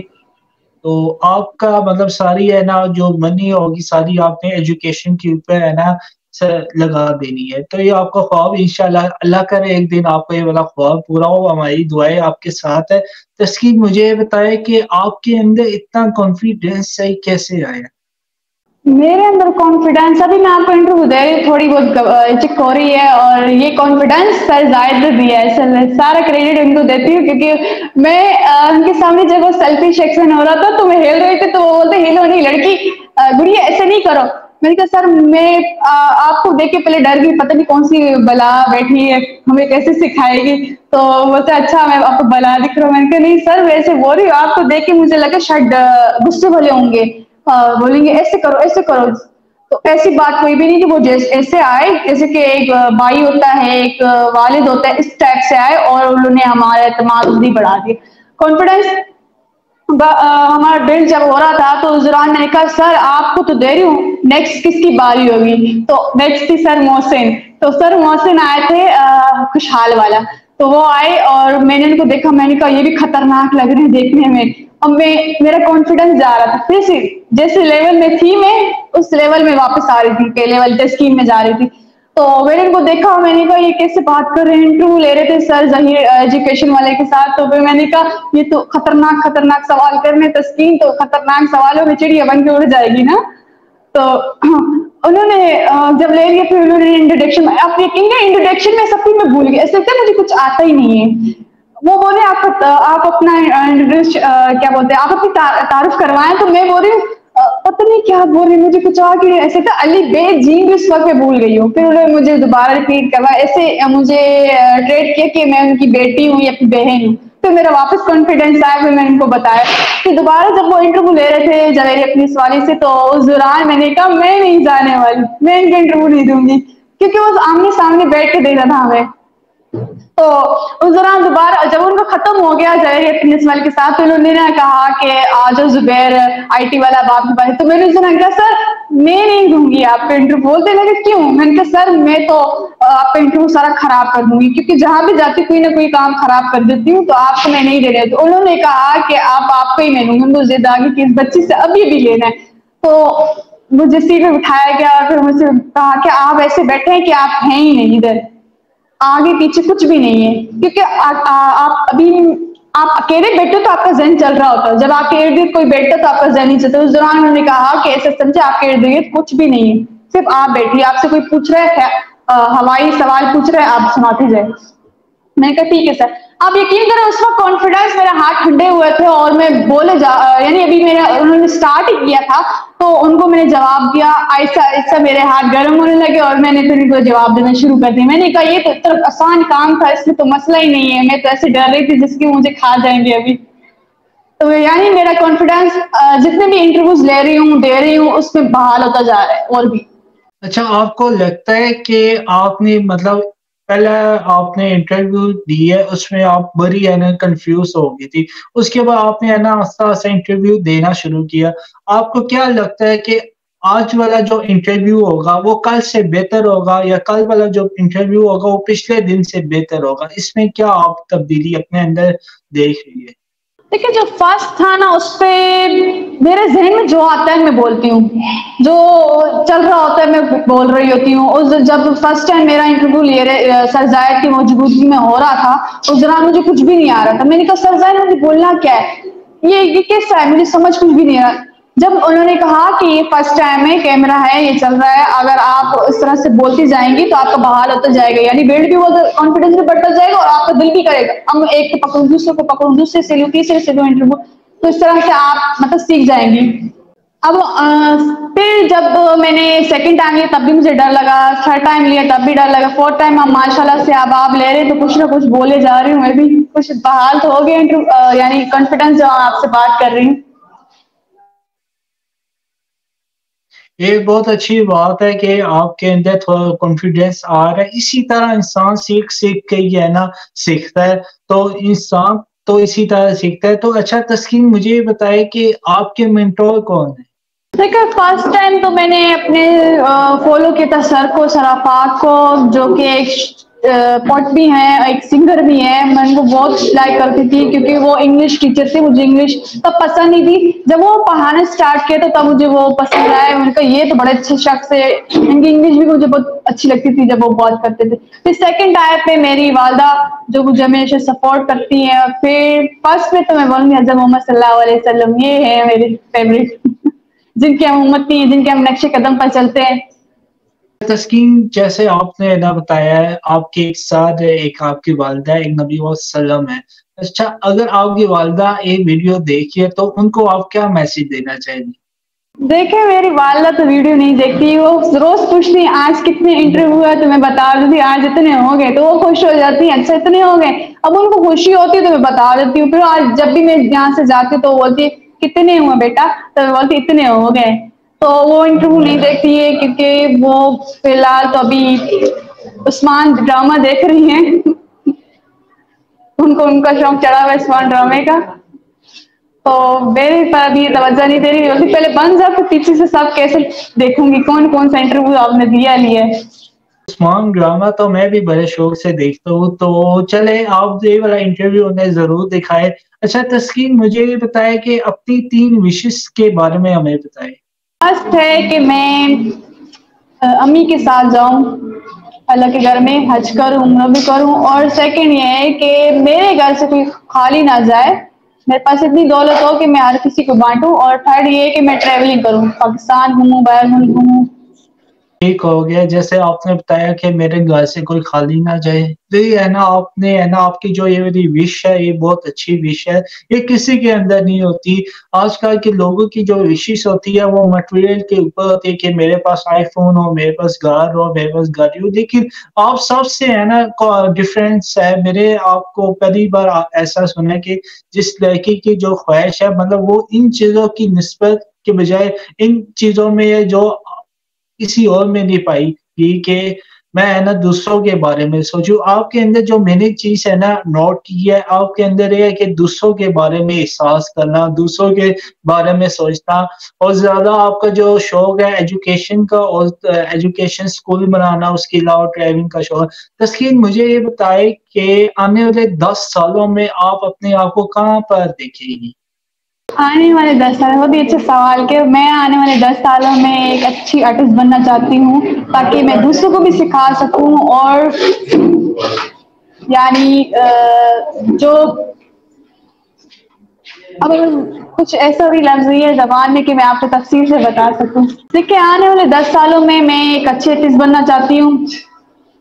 تو آپ کا مطلب ساری ہے نا جو منی ہوگی ساری آپ نے ایجوکیشن کے اوپر ہے نا لگا دینی ہے. تو یہ آپ کا خواب انشاءاللہ اللہ کرے ایک دن آپ کا یہ والا خواب پورا ہو, ہماری دعائیں آپ کے ساتھ ہے. تسکین مجھے یہ بتائے کہ آپ کے اندر اتنا کانفیڈینس ہے کیسے آیا؟ میرے اندر کانفیڈینس, ابھی میں آپ کو انٹرویو دے رہی تھوڑی بہت چیک ہو رہی ہے, اور یہ کانفیڈینس سر زائد نے دیا ہے, سارا کریڈٹ ان کو دیتی ہوں. کیونکہ میں ان کے سامنے جب وہ سیلفی سیکشن ہو رہا تھا تو میں ہل رہی تھی, تو وہ بولتے ہلو نہیں لڑکی, گڑیا ایسے نہیں کرو. میں نے کہا سر میں آپ کو دیکھ کے پہلے ڈر گئی, پتہ نہیں کون سی بلا بیٹھی ہے ہمیں کیسے سکھائے گی. تو بولتے اچھا میں آپ کو بلا دکھ رہا ہوں. میں نے کہا نہیں سر ویسے بول رہی ہوں, آپ کو دیکھ کے مجھے لگا شاید غصے والے ہوں گے, بولیں گے ایسے کرو ایسے کرو. تو ایسی بات کوئی بھی نہیں کہ وہ ایسے آئے جیسے کہ ایک بھائی ہوتا ہے, ایک والد ہوتا ہے, اس ٹائپ سے آئے اور انہوں نے ہمارا اعتماد بھی بڑھا دیا. کانفیڈینس ہمارا بلڈ جب ہو رہا تھا تو اس دوران میں نے کہا سر آپ کو تو دے رہی ہوں, نیکسٹ کس کی باری ہوگی. تو نیکسٹ تھی سر محسن. تو سر محسن آئے تھے خوشحال والا, تو وہ آئے اور میں نے ان کو دیکھا, میں نے کہا یہ بھی خطرناک لگ رہے ہیں دیکھنے میں. اب میرا کانفیڈینس جا رہا تھا, پھر سے جیسے لیول میں تھی میں اس لیول میں واپس آ رہی تھی, کہ لیول اسکیم میں جا رہی تھی. تو میں نے ان کو دیکھا, میں نے کہا یہ کیسے بات کر رہے ہیں, انٹرویو لے رہے تھے سر ظہیر ایجوکیشن والے کے ساتھ. تو پھر میں نے کہا یہ تو خطرناک سوال کرنے, تسکین تو خطرناک سوالوں میں چڑیا بن کے اڑ جائے گی نا. تو انہوں نے جب لے لیا پھر انہوں نے انٹروڈکشن, آپ یقین کریں انٹروڈکشن میں سب کچھ میں بھول گئی, ایسا لگتا ہے مجھے کچھ آتا ہی نہیں ہے. وہ بولے آپ اپنا کیا بولتے ہیں آپ اپنی تعارف کروائیں, تو میں بول رہی ہوں پتہ نہیں کیا بول رہی, مجھے کچھ آ کے ایسے تھا علی بے جی بھی اس وقت میں بھول گئی ہوں. پھر انہوں نے مجھے دوبارہ ریپیٹ کروا, ایسے مجھے ٹریٹ کیا کہ میں ان کی بیٹی ہوں یا اپنی بہن ہوں. پھر میرا واپس کانفیڈینس آیا, پھر میں ان کو بتایا. کہ دوبارہ جب وہ انٹرویو لے رہے تھے جویری اپنی سوالی سے, تو اس دوران میں نے کہا میں نہیں جانے والی, میں ان کا انٹرویو نہیں دوں گی, کیونکہ وہ آمنے سامنے بیٹھ کے دینا تھا ہمیں. تو اس دوران دوبارہ جب ان کو ختم ہو گیا جوہری والے کے ساتھ, تو انہوں نے کہا کہ آج زبیر آئی ٹی والا باپ کے پاس. تو میں نے اس نے کہا سر میں نہیں دوں گی آپ کا انٹرویو. بولتے لگے کیوں, میں نے کہا سر میں تو آپ کا انٹرویو سارا خراب کر دوں گی, کیونکہ جہاں بھی جاتی کوئی نہ کوئی کام خراب کر دیتی ہوں, تو آپ کو میں نہیں دے رہی. تو انہوں نے کہا کہ آپ کو ہی میں لوں گی. مجھے ضد کہ اس بچی سے ابھی بھی لینا ہے. تو مجھے سیٹ پہ بٹھایا گیا, اور پھر مجھ سے کہا کہ آپ ایسے بیٹھے ہیں کہ آپ ہیں ہی نہیں ادھر, آگے پیچھے کچھ بھی نہیں ہے. کیونکہ آپ ابھی آپ اکیلے بیٹھے تو آپ کا ذہن چل رہا ہوتا ہے, جب آپ کے ارد گرد کوئی بیٹھتا تو آپ کا ذہن نہیں چلتا. اس دوران انہوں نے کہا کہ ایسے سمجھے آپ کے ارد گرد کچھ بھی نہیں ہے, صرف آپ بیٹھیے, آپ سے کوئی پوچھ رہا ہے ہوائی سوال پوچھ رہے ہیں آپ سناتے جائیں. میں نے کہا ٹھیک ہے سر. آپ یقین کریں اس وقت کانفیڈینس میرا ہاتھ ٹھنڈے ہوئے تھے اور میں یعنی ابھی انہوں نے اسٹارٹ ہی کیا تھا تو ان کو میں نے جواب دیا. ایسا ایسا میرے ہاتھ گرم ہونے لگے اور میں نے پھر ان کو جواب دینا شروع کر دیا. میں نے کہا یہ تو اتنا آسان کام تھا, اس میں تو مسئلہ ہی نہیں ہے, میں تو ایسے ڈر رہی تھی جس کی مجھے کھا جائیں گے ابھی. تو یعنی میرا کانفیڈینس جتنے بھی انٹرویوز لے رہی ہوں اس میں بحال ہوتا جا رہا ہے اور بھی. اچھا, آپ کو لگتا ہے کہ آپ نے مطلب پہلے آپ نے انٹرویو دی ہے اس میں آپ بڑی ہے نا کنفیوز ہو گئی تھی, اس کے بعد آپ نے ہے نا آہستہ آہستہ انٹرویو دینا شروع کیا. آپ کو کیا لگتا ہے کہ آج والا جو انٹرویو ہوگا وہ کل سے بہتر ہوگا یا کل والا جو انٹرویو ہوگا وہ پچھلے دن سے بہتر ہوگا؟ اس میں کیا آپ تبدیلی اپنے اندر دیکھ رہی ہے؟ دیکھیں جو فرسٹ تھا نا اس پہ میرے ذہن میں جو آتا ہے میں بولتی ہوں, جو چل رہا ہوتا ہے میں بول رہی ہوتی ہوں. اس جب فرسٹ ٹائم میرا انٹرویو سر زاہد کی موجودگی میں ہو رہا تھا اس دوران مجھے کچھ بھی نہیں آ رہا تھا. میں نے کہا سر زاہد مجھے بولنا کیا ہے, یہ کیسا ہے, مجھے سمجھ کچھ بھی نہیں آ رہا. جب انہوں نے کہا کہ یہ فرسٹ ٹائم ہے, کیمرہ ہے, یہ چل رہا ہے, اگر آپ اس طرح سے بولتی جائیں گی تو آپ کا بحال ہوتا جائے گا, یعنی بلڈ بھی بہت کانفیڈنس بھی بڑھتا جائے گا اور آپ کا دل بھی کرے گا ہم ایک کو پکڑوں دوسرے کو پکڑوں دوسرے سے لوں تیسرے سے لوں انٹرویو, تو اس طرح سے آپ مطلب سیکھ جائیں گی. اب پھر جب میں نے سیکنڈ ٹائم لیا تب بھی مجھے ڈر لگا, تھرڈ ٹائم لیا تب بھی ڈر لگا, فورتھ ٹائم اب ماشاء اللہ سے اب آپ لے رہے تو کچھ نہ کچھ بولے جا رہی ہوں, میں بھی کچھ بحال تو ہو گیا یعنی کانفیڈنس جو آپ سے بات کر رہی ہوں. یہ بہت اچھی بات ہے کہ آپ کے اندر تھوڑا کانفیڈینس آ رہا ہے. اسی طرح انسان سیکھ کے ہی ہے نا سیکھتا ہے, تو انسان تو اسی طرح سیکھتا ہے. تو اچھا تسکین مجھے یہ بتائے کہ آپ کے مینٹور کون ہیں؟ دیکھیں فرسٹ ٹائم تو میں نے اپنے فالو کیا تھا سر کو, شرافات کو, جو کہ ایک پوٹ بھی ہیں, ایک سنگر بھی ہیں. میں ان کو بہت لائک کرتی تھی کیونکہ وہ انگلش ٹیچر تھے, مجھے انگلش تب پسند نہیں تھی. جب وہ پڑھانا اسٹارٹ کیا تو تب مجھے وہ پسند آیا. میں نے کہا یہ تو بڑے اچھے شخص ہے, ان کی انگلش بھی مجھے بہت اچھی لگتی تھی جب وہ بات کرتے تھے. پھر سیکنڈ ٹائم پہ میری والدہ جو مجھے ہمیشہ سپورٹ کرتی ہیں. پھر فرسٹ پہ تو میں بولوں گی حضرت محمد صلی اللہ علیہ وسلم, یہ ہے میری فیوریٹ جن کے ہم امتی ہیں, جن کے ہم نقش قدم پر چلتے ہیں. تسکین جیسے آپ نے نا بتایا ہے آپ کے ایک ساتھ ایک آپ کی والدہ ایک نبی وسلم ہے. اچھا, اگر آپ کی والدہ ایک ویڈیو دیکھیے تو ان کو آپ کیا میسج دینا چاہیں گے؟ دیکھیں میری والدہ تو ویڈیو نہیں دیکھتی, وہ روز پوچھتی ہیں آج کتنے انٹرویو ہوئے, تو میں بتا دیتی آج اتنے ہو گئے, تو وہ خوش ہو جاتی ہیں اچھا اتنے ہو گئے. اب ان کو خوشی ہوتی ہے تو میں بتا دیتی ہوں. پھر آج جب بھی میں یہاں سے جاتی ہوں تو وہ بولتی کتنے ہوئے بیٹا, تو میں بولتی اتنے ہو گئے. تو وہ انٹرویو نہیں دیکھتی ہے کیونکہ وہ فی الحال تو ابھی عثمان ڈرامہ دیکھ رہی ہیں. ان کا شوق چڑھا ہوا عثمان ڈرامے کا, تو میرے پر ابھی توجہ نہیں دے رہی. ہوتی پہلے بن جا, پھر پیچھے سے سب کیسے دیکھوں گی کون کون سا انٹرویو آپ نے دیا ہے. عثمان ڈرامہ تو میں بھی بڑے شوق سے دیکھتا ہوں, تو چلے آپ یہ والا انٹرویو انہیں ضرور دکھائے. اچھا تسکین مجھے یہ بتائے کہ اپنی 3 وشز کے بارے میں ہمیں بتائے. فرسٹ ہے کہ میں امی کے ساتھ جاؤں اللہ کے گھر میں, حج کروں, عمرہ بھی کروں. اور سیکنڈ یہ ہے کہ میرے گھر سے کوئی خالی نہ جائے, میرے پاس اتنی دولت ہو کہ میں ہر کسی کو بانٹوں. اور تھرڈ یہ ہے کہ میں ٹریولنگ کروں, پاکستان گھوموں, باہر ملک گھوموں. ٹھیک ہو گیا, جیسے آپ نے بتایا کہ میرے گھر سے کوئی خالی نہ جائے, تو یہ ہے نا آپ نے ہے نا آپ کی جو یہ میری وش ہے یہ بہت اچھی وش ہے, یہ کسی کے اندر نہیں ہوتی. آج کل کے لوگوں کی جو وشز ہوتی ہے وہ مٹیریل کے اوپر ہوتی ہے کہ میرے پاس آئی فون ہو, میرے پاس گار ہو, میرے پاس گاڑی ہو. لیکن آپ سب سے ہے نا ڈفرینس ہے. میرے آپ کو پہلی بار ایسا سنا کہ جس لڑکی کی جو خواہش ہے مطلب وہ ان چیزوں کی نسبت کے بجائے ان چیزوں میں جو کسی اور میں نہیں پائی یہ کہ میں ہے نا دوسروں کے بارے میں سوچوں. آپ کے اندر جو میں نے چیز ہے نا نوٹ کی ہے, آپ کے اندر یہ ہے کہ دوسروں کے بارے میں احساس کرنا, دوسروں کے بارے میں سوچنا. اور زیادہ آپ کا جو شوق ہے ایجوکیشن کا, اور ایجوکیشن اسکول بنانا, اس کے علاوہ ٹریولنگ کا شوق. تسکین مجھے یہ بتائے کہ آنے والے 10 سالوں میں آپ اپنے آپ کو کہاں پر دیکھیں گی؟ آنے والے 10 سال, بہت ہی اچھا سوال. کہ میں آنے والے 10 سالوں میں ایک اچھی آرٹسٹ بننا چاہتی ہوں تاکہ میں دوسروں کو بھی سکھا سکوں. اور یعنی جو اب کچھ ایسا بھی لفظ ہے زبان میں کہ میں آپ کو تفصیل سے بتا سکوں. دیکھیں آنے والے 10 سالوں میں ایک اچھی آرٹسٹ بننا چاہتی ہوں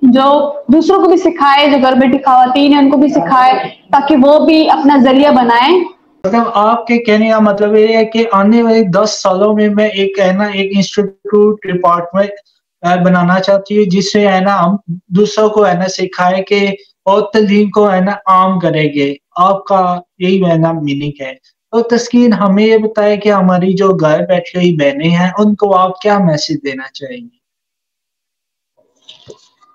جو دوسروں کو بھی سکھائے, جو گھر بیٹھی خواتین ہیں ان کو بھی سکھائے, تاکہ وہ بھی اپنا ذریعہ بنائیں. مطلب آپ کے کہنے کا مطلب یہ ہے کہ آنے والے 10 سالوں میں ایک ہے نا ایک انسٹیٹیوٹ ڈپارٹمنٹ بنانا چاہتی ہوں جس سے ہے نا ہم دوسروں کو ہے نا سکھائے کہ اور تعلیم کو ہے نا عام کریں گے. آپ کا یہی ہے نا میننگ ہے. تو تسکین ہمیں یہ بتائے کہ ہماری جو گھر بیٹھی ہوئی بہنیں ہیں ان کو آپ کیا میسج دینا چاہیں گے؟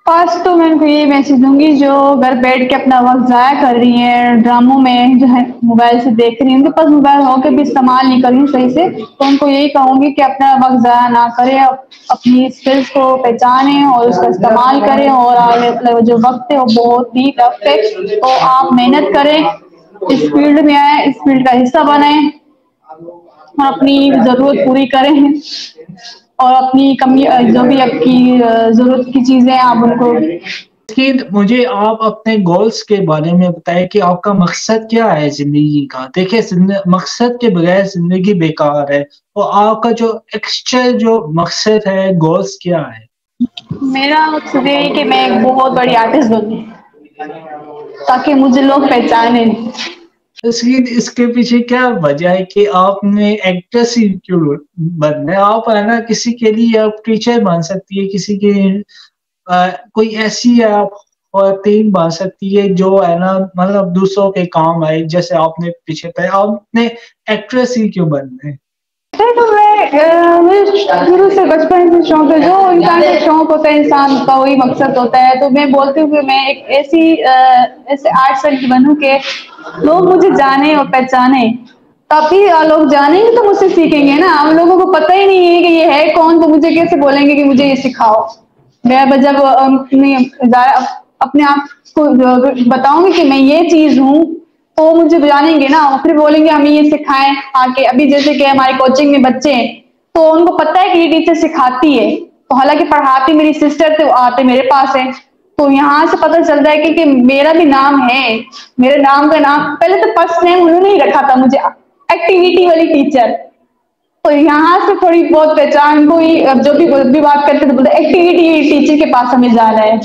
فرسٹ تو میں ان کو یہ میسج دوں گی جو گھر بیٹھ کے اپنا وقت ضائع کر رہی ہیں ڈراموں میں, جو ہے موبائل سے دیکھ رہی ہیں, ان کے پاس موبائل ہو کے بھی استعمال نہیں کر رہی صحیح سے, تو ان کو یہی کہوں گی کہ اپنا وقت ضائع نہ کریں, اپنی اسکلس کو پہچانیں اور اس کا استعمال کریں, اور آگے جو وقت ہے وہ بہت ہی ٹف ہے, تو آپ محنت کریں, اس فیلڈ میں آئیں, اس فیلڈ کا حصہ بنیں, اپنی ضرورت پوری کریں, اور اپنی کمی جو بھی آپ کی ضرورت کی چیزیں آپ ان کو. مجھے آپ اپنے گولز کے بارے میں بتائیں کہ آپ کا مقصد کیا ہے زندگی کا. دیکھیں مقصد کے بغیر زندگی بیکار ہے, اور آپ کا جو ایکسٹرا جو مقصد ہے گولز کیا ہے؟ میرا مقصد یہ ہے کہ میں ایک بہت بڑی آرٹسٹ بنوں تاکہ مجھے لوگ پہچانیں. اس کے پیچھے کیا وجہ ہے کہ آپ نے ایکٹریس ہی کیوں بننا ہے؟ آپ ہے نا کسی کے لیے آپ ٹیچر بن سکتی ہے, کسی کے کوئی ایسی خواتین بن سکتی ہے جو ہے نا مطلب دوسروں کے کام آئے, جیسے آپ نے پیچھے پہ آپ نے ایکٹریس ہی کیوں بننا ہے؟ تو میں شروع سے بچپن سے شوق ہے, جو انسان کا شوق ہوتا ہے انسان کا وہی مقصد ہوتا ہے. تو میں بولتی ہوں کہ میں ایک ایسے آرٹ بنوں کہ لوگ مجھے جانے اور پہچانے, تبھی لوگ جانیں گے تو مجھ سے سیکھیں گے نا. ہم لوگوں کو پتہ ہی نہیں ہے کہ یہ ہے کون, تو مجھے کیسے بولیں گے کہ مجھے یہ سکھاؤ. میں جب اپنے آپ کو بتاؤں گی کہ میں یہ چیز ہوں تو مجھے جانیں گے نا, پھر بولیں گے ہمیں یہ سکھائیں آ کے. ابھی جیسے کہ ہمارے کوچنگ میں بچے ہیں تو ان کو پتہ ہے کہ یہ ٹیچر سکھاتی ہے, تو حالانکہ پڑھاتی میری سسٹر تھے, وہ آتے میرے پاس ہے, تو یہاں سے پتہ چلتا ہے کہ میرا بھی نام ہے. میرے نام کا نام پہلے تو فرسٹ نیم انہوں نے ہی رکھا تھا مجھے, ایکٹیویٹی والی ٹیچر. تو یہاں سے تھوڑی بہت پہچان ہوئی, اب جو بھی بات کرتے تو بولتے ایکٹیویٹی ٹیچر کے پاس ہمیں جانا ہے.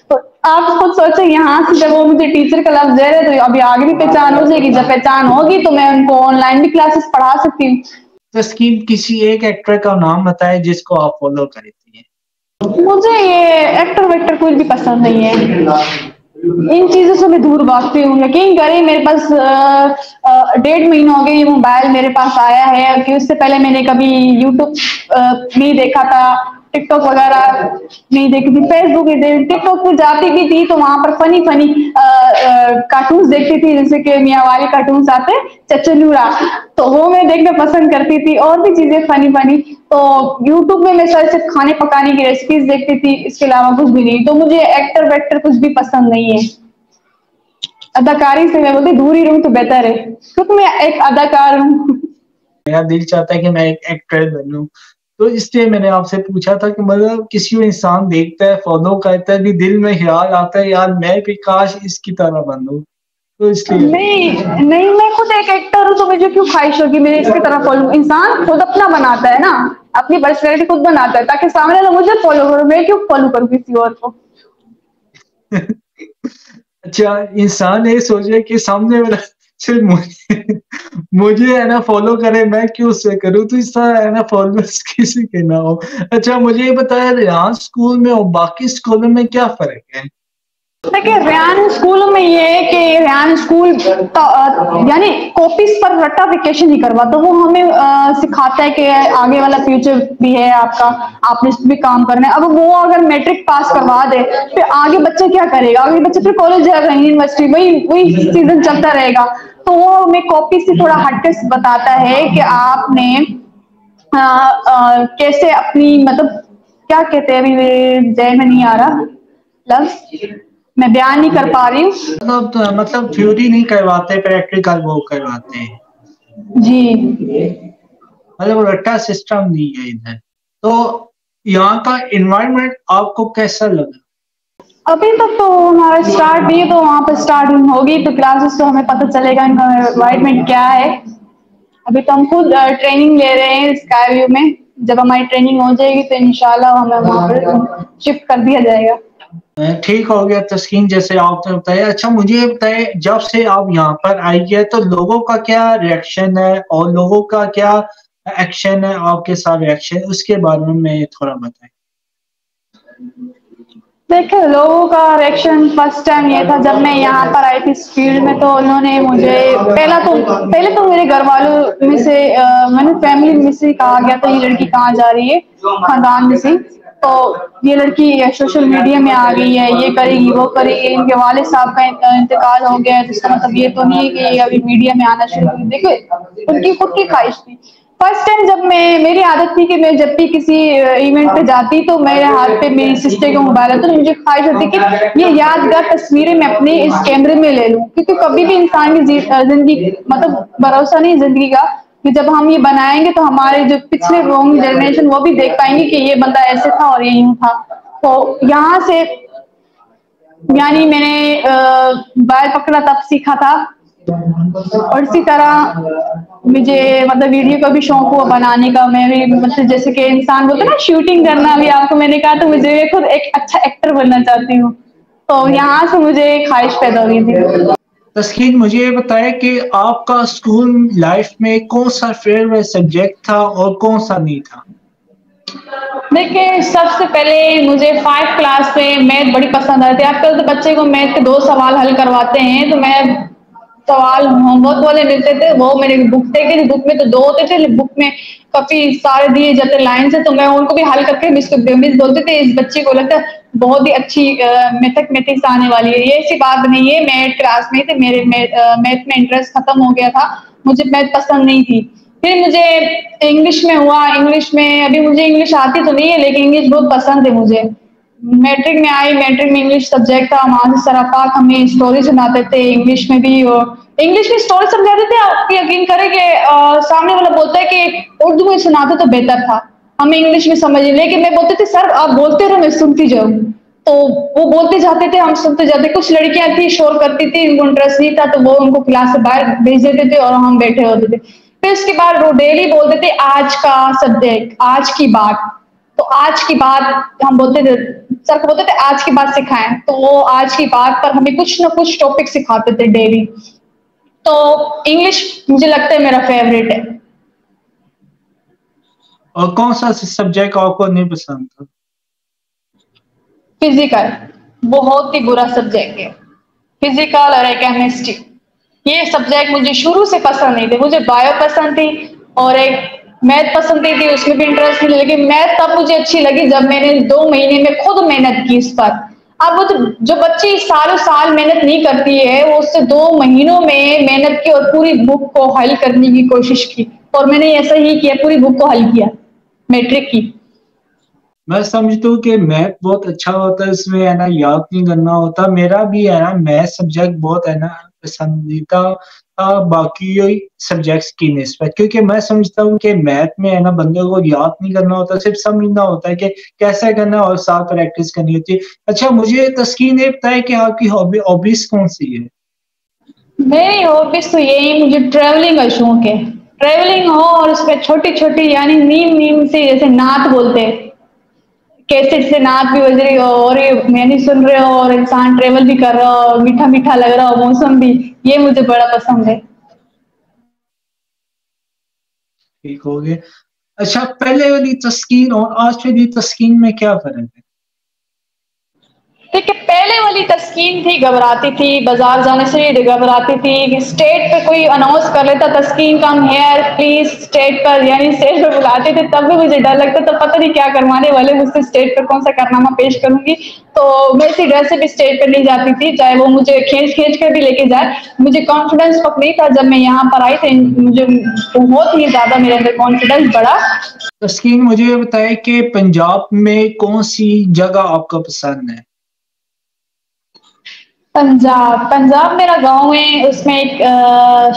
تو آپ خود سوچیں, یہاں سے جب وہ مجھے ٹیچر کا لفظ دے رہے تو ابھی آگے بھی پہچان ہو جائے گی. جب پہچان ہوگی تو میں ان کو آن لائن بھی کلاسز پڑھا سکتی ہوں. تسکین کسی ایک ایکٹر کا نام بتائے جس کو آپ فالو کرتی ہیں. مجھے یہ ایکٹر ویکٹر کوئی بھی پسند نہیں ہے, ان چیزوں سے میں دور بھاگتی ہوں. یقین کریں میرے پاس 1.5 مہینہ ہو گئے یہ موبائل میرے پاس آیا ہے, کہ اس سے پہلے میں نے کبھی یوٹیوب نہیں دیکھا تھا, ٹک ٹاک وغیرہ نہیں دیکھی تھی, فیس بک نہیں, ٹک ٹاک پہ جاتی بھی تھی تو وہاں پر فنی کارٹونس دیکھتی تھی, جیسے کہ میاں والی کارٹونس آتے چچلورا, تو وہ میں دیکھنا پسند کرتی تھی, اور بھی چیزیں فنی فنی. تو یوٹیوب میں صرف کھانے پکانے کی ریسیپیز دیکھتی تھی, اس کے علاوہ کچھ بھی نہیں. تو مجھے ایکٹر ویکٹر کچھ بھی پسند نہیں ہے. اداکاری سے میں بولتی دور ہی رہوں تو بہتر ہے, کیونکہ میں ایک اداکار ہوں. میرا دل چاہتا ہے کہ میں ایک ایکٹر بنوں, تو اس لیے میں نے آپ سے پوچھا تھا کہ مطلب کسی کو انسان دیکھتا ہے فالو کرتا ہے بھی دل میں خیال آتا ہے یار میں بھی کاش اس کی طرح بنوں, تو اس لیے. نہیں میں خود ایک ایکٹر ہوں, تو مجھے کیوں خواہش ہوگی میں اس کی طرح فالو. انسان خود اپنا بناتا ہے نا, اپنی پرسنالٹی خود بناتا ہے, تاکہ سامنے والا مجھے فالو کرو, میں کیوں فالو کروں کسی اور کو. اچھا, انسان یہ سوچے کہ سامنے والا صرف مجھے ہے نا فالو کرے, میں کیوں اس سے کروں, تو اس طرح ہے نا فالوورز کسی کے نہ ہو. اچھا مجھے یہ بتایا ریحان اسکول میں اور باقی اسکولوں میں کیا فرق ہے؟ دیکھیے ریحان اسکولوں میں یہ ہے کہ ریحان اسکول یعنی کاپیز پر رٹافیکیشن نہیں کرواتا, وہ ہمیں سکھاتا ہے کہ آگے والا فیوچر بھی ہے آپ کا, آپ نے اس پہ بھی کام کرنا ہے. اب وہ اگر میٹرک پاس کروا دے پھر آگے بچہ کیا کرے گا, آگے بچہ پھر کالج جائے گا, یونیورسٹی, وہی سیزن چلتا رہے گا. تو وہ ہمیں کاپی سے تھوڑا ہٹ کے بتاتا ہے کہ آپ نے کیسے اپنی مطلب کیا کہتے ہیں, ابھی ذہن میں نہیں آ رہا لفظ, میں بیان نہیں کر پا رہی ہوں. مطلب تھیوری نہیں کرواتے, پریکٹیکل وہ کرواتے ہیں. جی مطلب رٹا سسٹم نہیں ہے ادھر. تو یہاں کا انوائرمنٹ آپ کو کیسا لگا؟ ابھی تک تو ہمارا اسٹارٹ نہیں ہے, تو وہاں پہ اسٹارٹنگ ہوگی تو کلاسز تو ہمیں پتہ چلے گا انوائرمنٹ کیا ہے. ابھی تو ہم خود ٹریننگ لے رہے ہیں اسکائی ویو میں, جب ہماری ٹریننگ ہو جائے گی تو انشاءاللہ ہمیں وہاں پہ شفٹ کر دیا جائے گا. ٹھیک ہو گیا تسکین، جیسے آپ نے بتایا. اچھا مجھے بتائے، جب سے آپ یہاں پر آئی ہے تو لوگوں کا کیا ریئیکشن ہے اور لوگوں کا کیا ایکشن ہے آپ کے ساتھ ریئیکشن، اس کے بارے میں تھوڑا بتائیں. دیکھیں لوگوں کا ریئیکشن فرسٹ ٹائم یہ تھا جب میں یہاں پر آئی تھی اس فیلڈ میں، تو انہوں نے مجھے پہلے تو میرے گھر والوں میں سے میں نے فیملی میں سے کہا گیا تھا یہ لڑکی کہاں جا رہی ہے خاندان میں سے، تو یہ لڑکی سوشل میڈیا میں آ گئی ہے، یہ کرے گی وہ کرے گی، ان کے والد صاحب کا انتقال ہو گیا ہے، جس کا مطلب یہ تو نہیں ہے کہ یہ ابھی میڈیا میں آنا شروع ہوئی. دیکھو ان کی خود کی خواہش تھی. فرسٹ ٹائم جب میری عادت تھی کہ میں جب بھی کسی ایونٹ پہ جاتی تو میرے ہاتھ پہ میری سسٹر کا موبائل ہے، تو مجھے خواہش ہوتی کہ یہ یادگار تصویریں میں اپنے اس کیمرے میں لے لوں، کیونکہ کبھی بھی انسان کی زندگی مطلب بھروسہ نہیں زندگی کا کہ جب ہم یہ بنائیں گے تو ہمارے جو پچھلے جنریشن وہ بھی دیکھ پائیں گے کہ یہ بندہ ایسے تھا اور یہ یوں تھا. تو یہاں سے یعنی میں نے بال پکڑنا تب سیکھا تھا، اور اسی طرح مجھے مطلب ویڈیو کا بھی شوق ہوا بنانے کا. میں بھی مطلب جیسے کہ انسان بولتے نا شوٹنگ کرنا، بھی آپ کو میں نے کہا تو مجھے خود ایک اچھا ایکٹر بننا چاہتی ہوں، تو یہاں سے مجھے خواہش پیدا ہوئی تھی. تسکین مجھے یہ بتائے کہ آپ کا اسکول لائف میں کون سا فیوریٹ سبجیکٹ تھا اور کون سا نہیں تھا؟ دیکھیں سب سے پہلے مجھے 5 کلاس میں میتھ بڑی پسند آتی ہے. آج کل تو بچے کو میتھ کے 2 سوال حل کرواتے ہیں، تو میں سوال ہوم ورک والے ملتے تھے وہ میرے بک دیکھتے تھے، بک میں تو 2 ہوتے تھے، بک میں کافی سارے دیے جاتے لائن سے، تو میں ان کو بھی حل کر کے مس بولتے تھے اس بچے کو لگتا ہے بہت ہی اچھی میتھمیٹکس آنے والی ہے. یہ ایسی بات نہیں ہے، میں 8 کلاس میں تھے میرے میتھ میں انٹرسٹ ختم ہو گیا تھا، مجھے میتھ پسند نہیں تھی. پھر مجھے انگلش میں ہوا، انگلش میں ابھی مجھے انگلش آتی تو نہیں ہے لیکن انگلش بہت پسند ہے مجھے. میٹرک میں آئی، میٹرک میں انگلش سبجیکٹ تھا، وہاں سے سر پاک ہمیں اسٹوری سناتے تھے انگلش میں بھی، اور انگلش میں اسٹوری سمجھاتے تھے. آپ یقین کریں کہ سامنے والا بولتا ہے کہ اردو میں سناتے تو بہتر تھا، ہمیں انگلش میں سمجھ، لیکن میں بولتے تھے سر آپ بولتے رہو میں سنتی جاؤں، تو وہ بولتے جاتے تھے ہم سنتے جاتے. کچھ لڑکیاں تھیں شور کرتی تھی، ان کو انٹرسٹ نہیں تھا تو وہ ان کو کلاس سے باہر بھیج دیتے تھے اور ہم بیٹھے ہوتے تھے. پھر اس کے بعد وہ ڈیلی بولتے تھے آج کا سبجیکٹ آج کی بات، تو آج کی بات ہم بولتے تھے سر کو بولتے تھے آج کی بات سکھائیں، تو وہ آج کی بات پر ہمیں کچھ نہ کچھ ٹاپک سکھاتے تھے ڈیلی. تو انگلش مجھے لگتا ہے میرا فیوریٹ ہے. اور کون سا سبجیکٹ آپ کو نہیں پسند تھا؟ فزیکل بہت ہی برا سبجیکٹ ہے، فزیکل اور کیمسٹری یہ سبجیکٹ مجھے شروع سے پسند نہیں تھے. مجھے بایو پسند تھی اور ایک میتھ پسند تھی، اس میں بھی انٹرسٹ نہیں، لیکن میتھ تب مجھے اچھی لگی جب میں نے 2 مہینے میں خود محنت کی اس پر. اب وہ جو بچی سالوں سال محنت نہیں کرتی ہے وہ اس سے 2 مہینوں میں محنت کی اور پوری بک کو حل کرنے کی کوشش کی، اور میں نے ایسا ہی کیا، پوری بک کو حل کیا میٹرک کی. میں سمجھتا ہوں کہ میتھ بہت اچھا ہوتا ہے، اس میں ہے نا یاد نہیں کرنا ہوتا. میرا بھی ہے نا میتھ سبجیکٹ بہت ہے نا پسندیدہ باقی سبجیکٹس کی نسبت، کیونکہ میں سمجھتا ہوں کہ میتھ میں ہے نا بندے کو یاد نہیں کرنا ہوتا، صرف سمجھنا ہوتا ہے کہ کیسے کرنا اور ساتھ پریکٹس کرنی ہوتی ہے. اچھا مجھے تسکین یہ بتائے کہ آپ کی ہابیز کون سی ہے؟ میری ہابیز تو یہی، مجھے ٹریولنگ کا شوق ہے. ٹریولنگ ہو اور اس میں چھوٹی چھوٹی یعنی نیم نیم سے جیسے نعت بولتے ہیں، کیسٹ سے نعت بھی بج رہی ہو اور یہ میں نہیں سن رہے ہو اور انسان ٹریول بھی کر رہا ہو، میٹھا میٹھا لگ رہا ہو موسم بھی، یہ مجھے بڑا پسند ہے. ٹھیک ہو گیا. اچھا پہلے والی تسکین اور آج والی تسکین میں کیا فرق ہے؟ دیکھیے پہلے والی تسکین تھی گھبراتی تھی، بازار جانے سے گھبراتی تھی، اسٹیج پہ کوئی اناؤنس کر لیتا تسکین کم ہیئر پلیز اسٹیج پر، یعنی اسٹیج پہ بلاتے تھے تب بھی مجھے ڈر لگتا تھا پتہ نہیں کیا کروانے والے مجھ سے، اسٹیج پر کون سا کارنامہ پیش کروں گی. تو میں اسی ڈر سے بھی اسٹیج پہ نہیں جاتی تھی، چاہے وہ مجھے کھینچ کھینچ کر بھی لے کے جائے. مجھے کانفیڈینس تک نہیں تھا، جب میں یہاں پر آئی تھی مجھے بہت ہی زیادہ میرے اندر کانفیڈینس بڑھا. تسکین مجھے یہ بتائے کہ پنجاب میں کون سی جگہ آپ کو پسند ہے؟ پنجاب میرا گاؤں ہے، اس میں ایک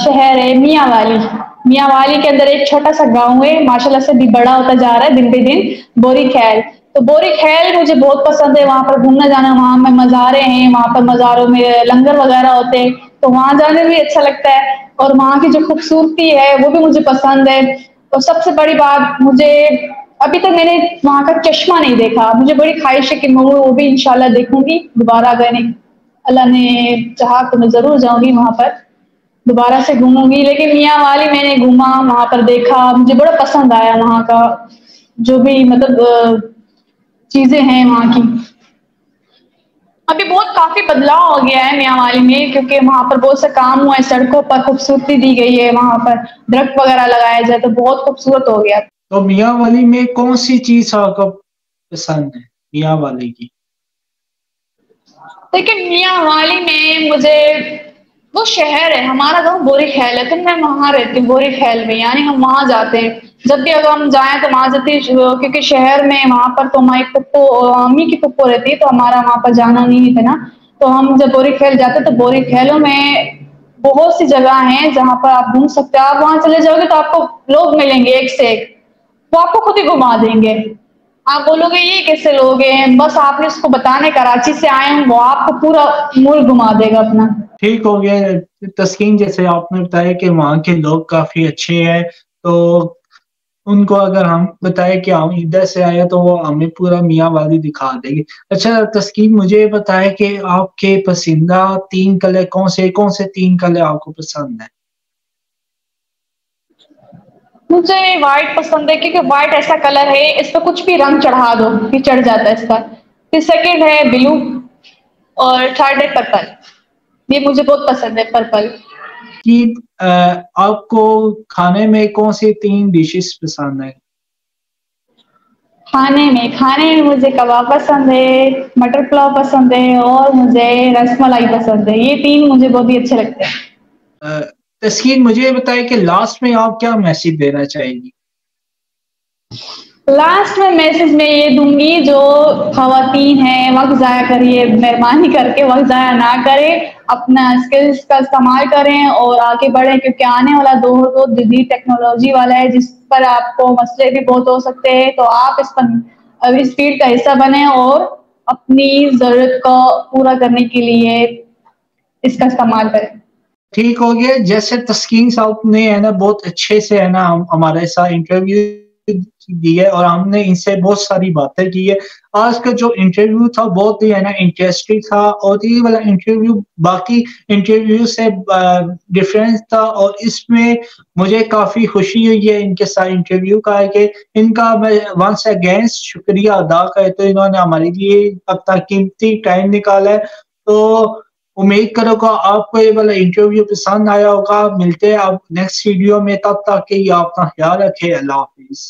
شہر ہے میاں والی. میاں والی کے اندر ایک چھوٹا سا گاؤں ہے، ماشاء اللہ سے بھی بڑا ہوتا جا رہا ہے دن بہ دن، بوری خیل. تو بوری خیل مجھے بہت پسند ہے، وہاں پر گھومنا جانا، وہاں میں مزارے ہیں، وہاں پر مزاروں میں لنگر وغیرہ ہوتے ہیں تو وہاں جانے بھی اچھا لگتا ہے، اور وہاں کی جو خوبصورتی ہے وہ بھی مجھے پسند ہے. اور سب سے بڑی بات مجھے ابھی تک میں نے وہاں کا چشمہ نہیں دیکھا. مجھے بڑی خواہش ہے کہ میں وہ بھی انشاءاللہ دیکھوں گی دوبارہ. اگر اللہ نے چاہا تو میں ضرور جاؤں گی وہاں پر, دوبارہ سے گھوموں گی. لیکن میاں والی میں نے گھوما, وہاں پر دیکھا, مجھے بڑا پسند آیا وہاں کا جو بھی مطلب چیزیں ہیں وہاں کی. ابھی بہت کافی بدلاؤ ہو گیا ہے میاں والی میں, کیونکہ وہاں پر بہت سے کام ہوا ہے, سڑکوں پر خوبصورتی دی گئی ہے, وہاں پر درخت وغیرہ لگایا جائے تو بہت خوبصورت ہو گیا. تو میاں والی میں کون سی چیز آپ کو پسند ہے میاں والی کی؟ لیکن میاں والی میں مجھے وہ شہر ہے, ہمارا گاؤں بوری خیل ہے, تو میں وہاں رہتی ہوں بوری خیل میں, یعنی ہم وہاں جاتے ہیں جب بھی. اگر ہم جائیں تو وہاں جاتی, کیونکہ شہر میں وہاں پر تو ہماری پھپھو امی کی پھپھو رہتی ہے, تو ہمارا وہاں پر جانا نہیں ہے نا. تو ہم جب بوری کھیل جاتے تو بوری کھیلوں میں بہت سی جگہ ہیں جہاں پر آپ گھوم سکتے ہیں. آپ وہاں چلے جاؤ گے تو آپ کو لوگ ملیں گے ایک سے ایک, وہ آپ کو خود ہی گھما دیں گے. آپ بولو گے یہ کیسے لوگ ہیں, بس آپ نے اس کو بتانے کراچی سے آئے ہوں, وہ آپ کو پورا ملک گھما دے گا اپنا. ٹھیک ہو گیا تسکین, جیسے آپ نے بتایا کہ وہاں کے لوگ کافی اچھے ہیں, تو ان کو اگر ہم بتائیں کہ ہم ادھر سے آئے تو وہ ہمیں پورا میاں والی دکھا دیں گے. اچھا تسکین, مجھے بتائے کہ آپ کے پسندیدہ 3 کلر کون سے 3 کلر آپ کو پسند ہیں؟ مجھے وائٹ پسند ہے, کیونکہ وائٹ ایسا کلر ہے اس پہ کچھ بھی رنگ چڑھا دو یہ چڑھ جاتا ہے اس پر. پھر سیکنڈ ہے بلو, اور تھرڈ ہے پرپل. یہ مجھے بہت پسند ہے پرپل. کہ آپ کو کھانے میں کون سی 3 ڈشز پسند ہیں؟ کھانے میں مجھے کباب پسند ہے, مٹر پلاؤ پسند ہے, اور مجھے رس ملائی پسند ہے. یہ 3 مجھے بہت ہی اچھے لگتے ہیں. تسکین, مجھے بتائے کہ لاسٹ میں آپ کیا میسج دینا چاہیں گی؟ لاسٹ میں میسج میں یہ دوں گی, جو خواتین ہیں وقت ضائع کریے, مہربانی کر کے وقت ضائع نہ کرے, اپنا اسکلس کا استعمال کریں اور آگے بڑھیں, کیونکہ آنے والا دور تو جدید ٹیکنالوجی والا ہے جس پر آپ کو مسئلے بھی بہت ہو سکتے ہیں. تو آپ اس فیلڈ کا حصہ بنیں اور اپنی ضرورت کو پورا کرنے کے لیے اس کا استعمال کریں. ٹھیک ہو گیا. جیسے تسکین صاحب نے ہے نا بہت اچھے سے ہے نا ہمارے ساتھ انٹرویو دی ہے, اور ہم نے ان سے بہت ساری باتیں کی ہے. آج کا جو انٹرویو تھا بہت ہی ہے نا انٹرسٹنگ تھا, اور یہ والا انٹرویو باقی انٹرویو سے ڈفرینس تھا, اور اس میں مجھے کافی خوشی ہوئی ہے ان کے ساتھ انٹرویو کا, ہے کہ ان کا میں ونس اگین شکریہ ادا کرتے, انہوں نے ہمارے لیے اپنا قیمتی ٹائم نکالا ہے. تو امید کرو گا آپ کو یہ والا انٹرویو پسند آیا ہوگا. ملتے ہیں آپ نیکسٹ ویڈیو میں, تب تک کہ آپ اپنا خیال رکھے. اللہ حافظ.